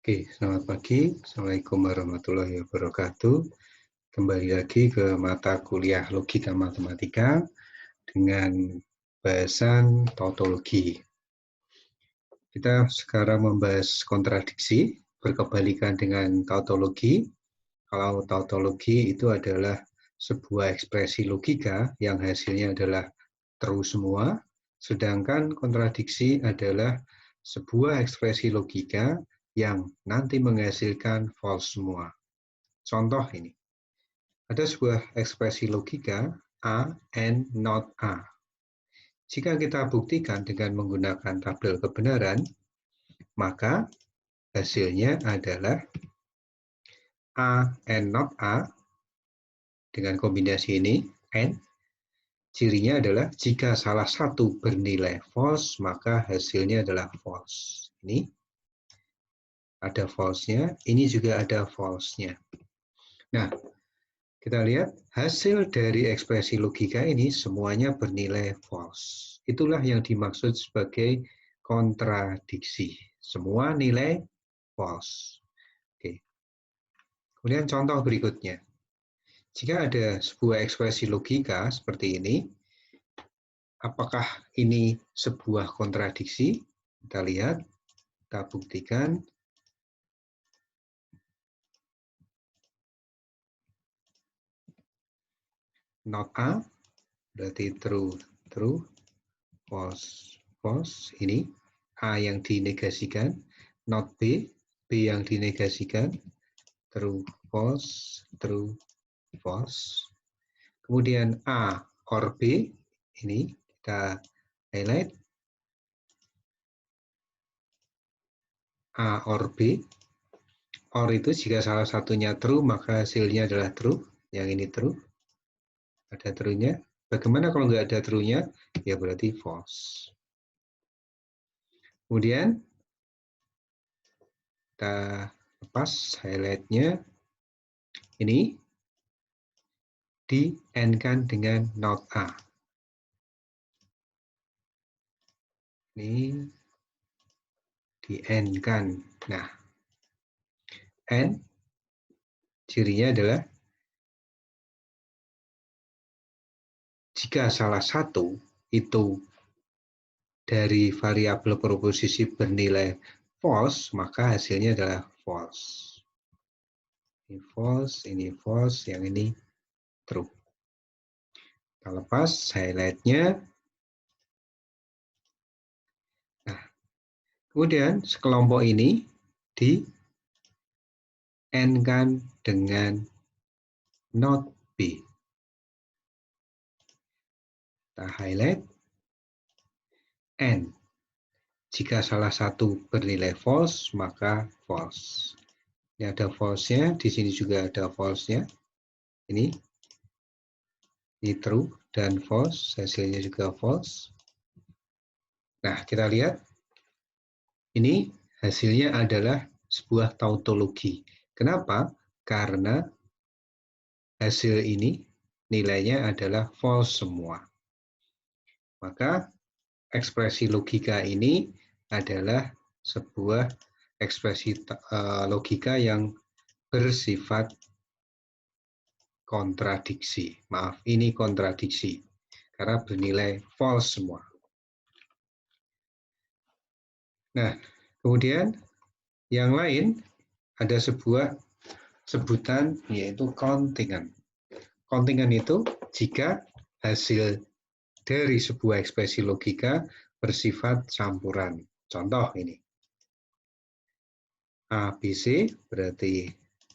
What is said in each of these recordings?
Oke, selamat pagi. Assalamualaikum warahmatullahi wabarakatuh. Kembali lagi ke mata kuliah Logika Matematika dengan bahasan tautologi. Kita sekarang membahas kontradiksi, berkebalikan dengan tautologi. Kalau tautologi itu adalah sebuah ekspresi logika yang hasilnya adalah true semua, sedangkan kontradiksi adalah sebuah ekspresi logika yang nanti menghasilkan false semua. Contoh ini, ada sebuah ekspresi logika A and not A. Jika kita buktikan dengan menggunakan tabel kebenaran, maka hasilnya adalah A and not A dengan kombinasi ini, and. Cirinya adalah jika salah satu bernilai false, maka hasilnya adalah false. Ini ada false-nya, ini juga ada false-nya. Nah, kita lihat hasil dari ekspresi logika ini semuanya bernilai false. Itulah yang dimaksud sebagai kontradiksi. Semua nilai false. Oke. Kemudian contoh berikutnya. Jika ada sebuah ekspresi logika seperti ini, apakah ini sebuah kontradiksi? Kita lihat, kita buktikan. Not A berarti true, true, false, false. Ini A yang dinegasikan. Not B, B yang dinegasikan. True, false, true, false. Kemudian A or B, ini kita highlight. A or B. Or itu jika salah satunya true, maka hasilnya adalah true. Yang ini true. Ada true-nya. Bagaimana kalau nggak ada true-nya? Ya berarti false. Kemudian kita lepas highlight-nya. Ini di-end-kan dengan not A. Ini di-end-kan. Nah, and cirinya adalah jika salah satu itu dari variabel proposisi bernilai false, maka hasilnya adalah false. Ini false, yang ini true. Kita lepas highlight-nya. Nah, kemudian sekelompok ini di-end-kan dengan not B. Kita highlight. And jika salah satu bernilai false, maka false. Ini ada false-nya, di sini juga ada false-nya. Ini true dan false, hasilnya juga false. Nah, kita lihat. Ini hasilnya adalah sebuah tautologi. Kenapa? Karena hasil ini nilainya adalah false semua. Maka ekspresi logika ini adalah sebuah ekspresi logika yang bersifat kontradiksi. Maaf, ini kontradiksi karena bernilai false semua. Nah, kemudian yang lain ada sebuah sebutan yaitu kontingen. Kontingen itu jika hasil dari sebuah ekspresi logika bersifat campuran. Contoh ini. A, B, C berarti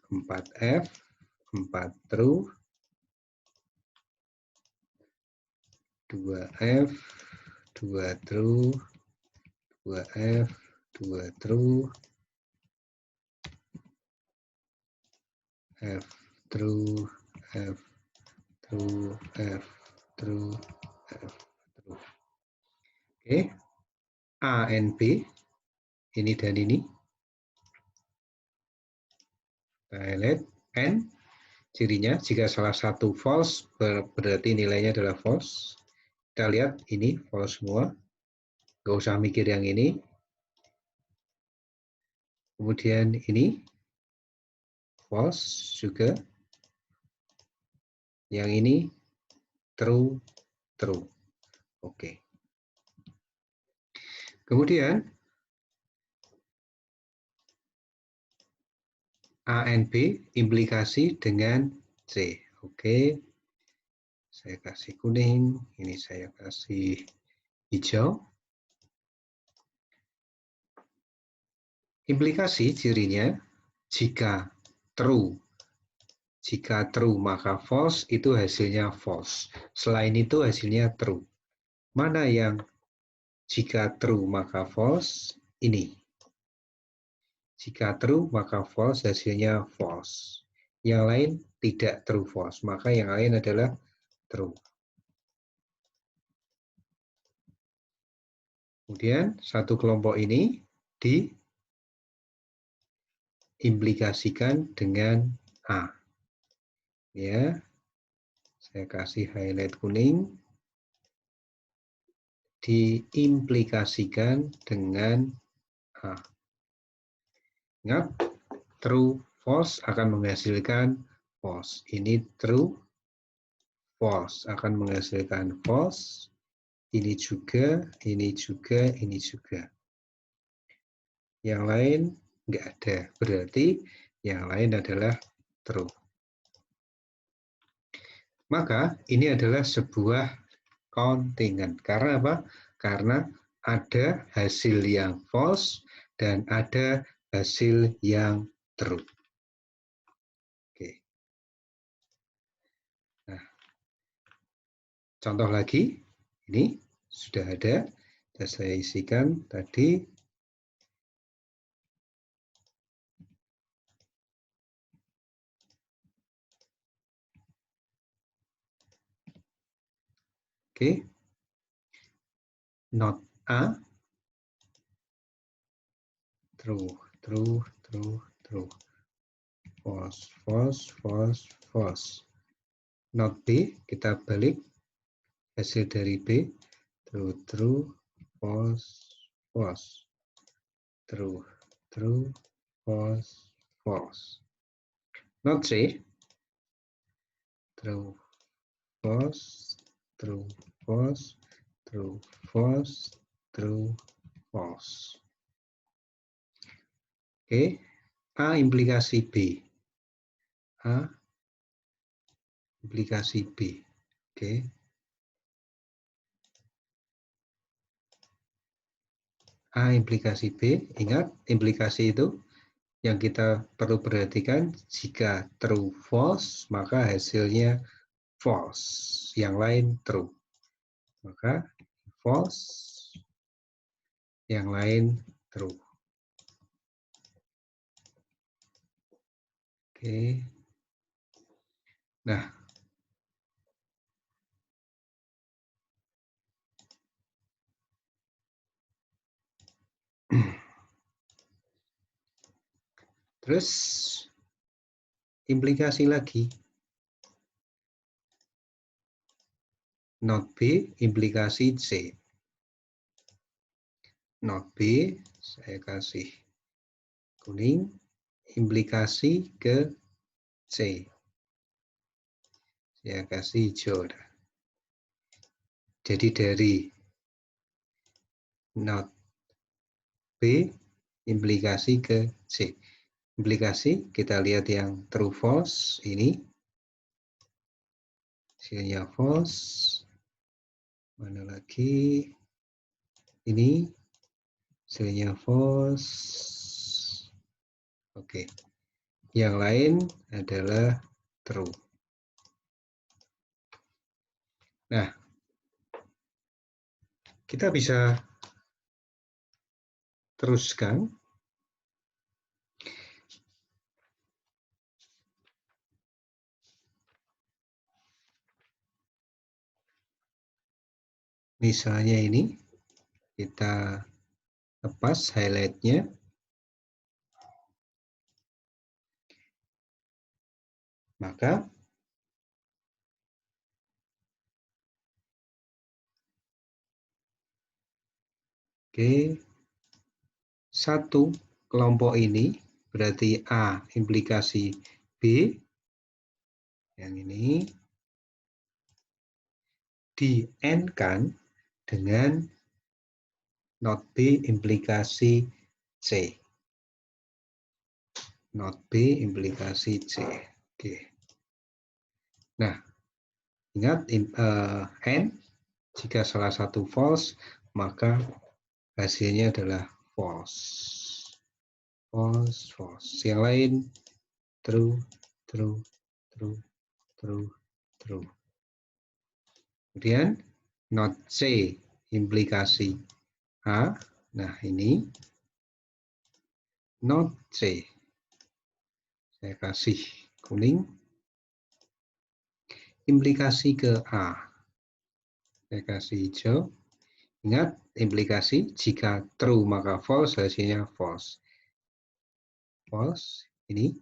4F, 4 true, 2F, 2 true, 2F, 2 true, F true, F true, F true, F true. Oke, A and B, ini dan ini. Highlight, and cirinya jika salah satu false berarti nilainya adalah false. Kita lihat ini false semua. Nggak usah mikir yang ini. Kemudian ini false juga. Yang ini true, true. Oke. Kemudian A and B implikasi dengan C. Oke. Saya kasih kuning, ini saya kasih hijau. Implikasi cirinya jika true. Jika true maka false, itu hasilnya false. Selain itu hasilnya true. Mana yang jika true maka false? Ini. Jika true maka false, hasilnya false. Yang lain tidak true false, maka yang lain adalah true. Kemudian satu kelompok ini diimplikasikan dengan A. Ya, saya kasih highlight kuning. Diimplikasikan dengan A. Ingat, true false akan menghasilkan false. Ini true false akan menghasilkan false. Ini juga, ini juga, ini juga. Yang lain nggak ada. Berarti yang lain adalah true. Maka ini adalah sebuah kontingen. Karena apa? Karena ada hasil yang false dan ada hasil yang true. Oke. Nah, contoh lagi, ini sudah ada. Dan saya isikan tadi. Oke. Not A. True, true, true, true. False, false, false, false. Not B, kita balik hasil dari B. True, true, false, false. True, true, false, false. Not C. True, false, true, false, true, false, true, false. Oke, A implikasi B. A implikasi B. Oke. A implikasi B, ingat implikasi itu yang kita perlu perhatikan, jika true false maka hasilnya false, yang lain true. Maka false, yang lain true. Oke. Nah, terus implikasi lagi. Not B implikasi C. Not B, saya kasih kuning, implikasi ke C. Saya kasih hijau. Jadi dari not B implikasi ke C. Implikasi kita lihat yang true false ini. Hasilnya false. Mana lagi? Ini hasilnya false. Oke. Yang lain adalah true. Nah, kita bisa teruskan. Misalnya ini, kita lepas highlight-nya. Maka oke, 1 kelompok ini, berarti A implikasi B, yang ini di AND-kan dengan not B implikasi C. Not B implikasi C. Oke. Nah, ingat AND, jika salah satu false, maka hasilnya adalah false. False, false. Yang lain true, true, true, true, true. Kemudian not C implikasi A. Nah, ini not C. Saya kasih kuning. Implikasi ke A. Saya kasih hijau. Ingat, implikasi jika true maka false, hasilnya false. False, ini.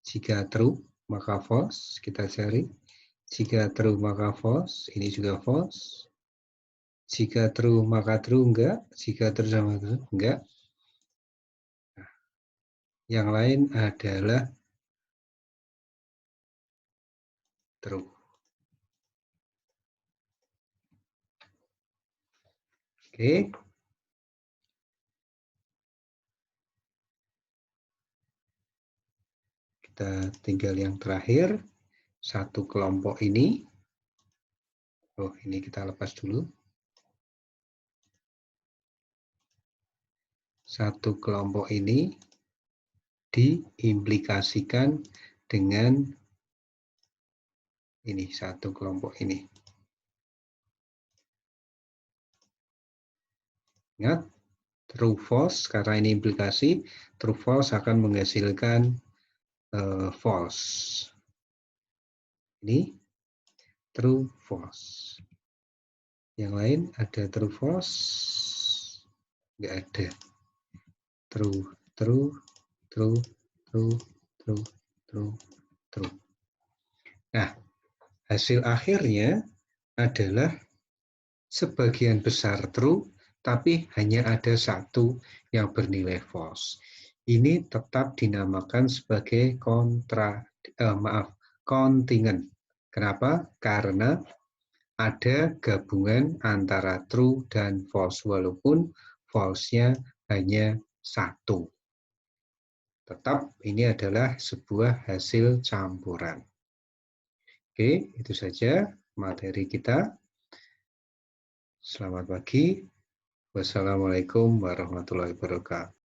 Jika true maka false, kita cari. Jika true maka false, ini juga false. Jika true maka true, enggak. Jika true sama true, enggak. Nah, yang lain adalah true. Oke. Kita tinggal yang terakhir. Satu kelompok ini. Oh, ini kita lepas dulu. Satu kelompok ini diimplikasikan dengan ini, satu kelompok ini. Ingat, true false, karena ini implikasi, true false akan menghasilkan false. Ini true false. Yang lain ada true false? Enggak ada. True, true, true, true, true, true, true. Nah, hasil akhirnya adalah sebagian besar true, tapi hanya ada satu yang bernilai false. Ini tetap dinamakan sebagai kontingen. Kenapa? Karena ada gabungan antara true dan false, walaupun false-nya hanya satu. Tetap ini adalah sebuah hasil campuran. Oke, itu saja materi kita. Selamat pagi. Wassalamualaikum warahmatullahi wabarakatuh.